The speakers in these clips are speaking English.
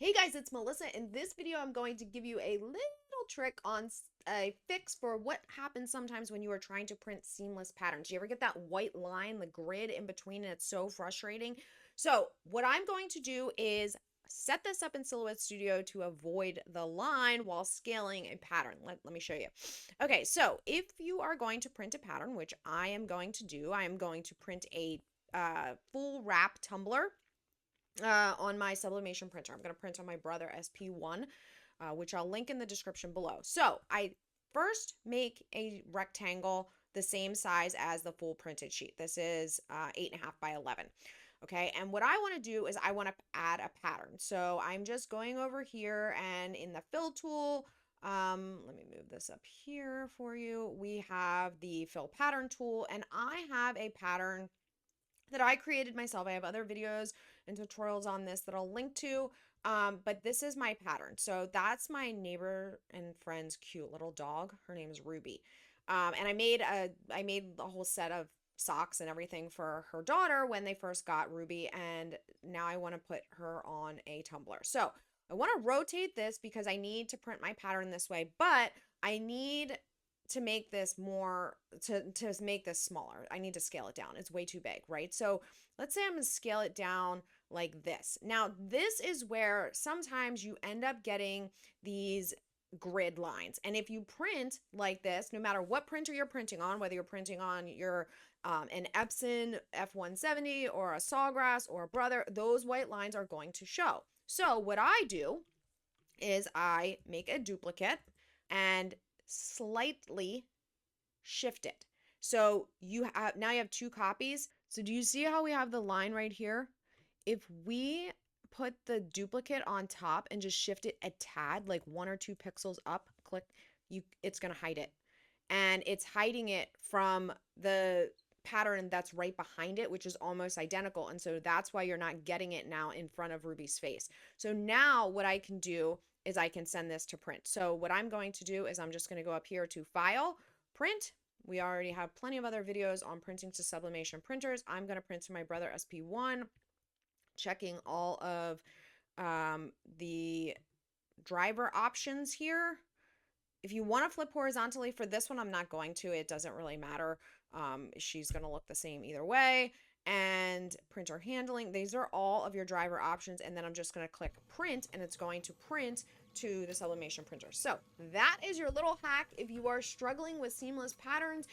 Hey guys, it's Melissa. In this video, I'm going to give you a little trick on a fix for what happens sometimes when you are trying to print seamless patterns. You ever get that white line, the grid in between, and it's so frustrating? So what I'm going to do is set this up in Silhouette Studio to avoid the line while scaling a pattern. Let me show you. Okay, so if you are going to print a pattern, which I am going to do, I am going to print a full wrap tumbler on my Sublimation printer. I'm going to print on my Brother SP1, which I'll link in the description below. So I first make a rectangle the same size as the full printed sheet. This is 8.5 by 11. Okay, and what I want to do is I want to add a pattern. So I'm just going over here and in the fill tool, let me move this up here for you. We have the fill pattern tool, and I have a pattern that I created myself. I have other videos and tutorials on this that I'll link to. But this is my pattern. So that's my neighbor and friend's cute little dog. Her name is Ruby. And I made a whole set of socks and everything for her daughter when they first got Ruby, and now I want to put her on a tumbler. So I want to rotate this because I need to print my pattern this way, but I need to make this more to make this smaller. I need to scale it down. It's way too big, right? So let's say I'm going to scale it down like this. Now, this is where sometimes you end up getting these grid lines. And if you print like this, no matter what printer you're printing on, whether you're printing on your an Epson F170 or a Sawgrass or a Brother, those white lines are going to show. So what I do is I make a duplicate and slightly shift it. So you have now you have two copies. So do you see how we have the line right here? If we put the duplicate on top and just shift it a tad, like 1 or 2 pixels up, click, it's going to hide it. And it's hiding it from the pattern that's right behind it, which is almost identical. And so that's why you're not getting it now in front of Ruby's face. So now what I can do is I can send this to print. So what I'm going to do is I'm just going to go up here to File, Print. We already have plenty of other videos on printing to sublimation printers. I'm going to print to my Brother SP1, checking all of the driver options here. If you want to flip horizontally for this one, I'm not going to. It doesn't really matter. She's going to look the same either way. And printer handling, these are all of your driver options. And then I'm just going to click print, and it's going to print to the sublimation printer. So that is your little hack. If you are struggling with seamless patterns,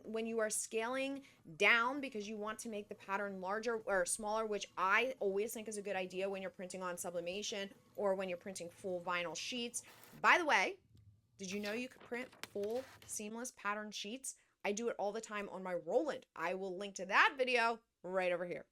when you are scaling down because you want to make the pattern larger or smaller, which I always think is a good idea when you're printing on sublimation or when you're printing full vinyl sheets. By the way, did you know you could print full seamless pattern sheets? I do it all the time on my Roland. I will link to that video right over here.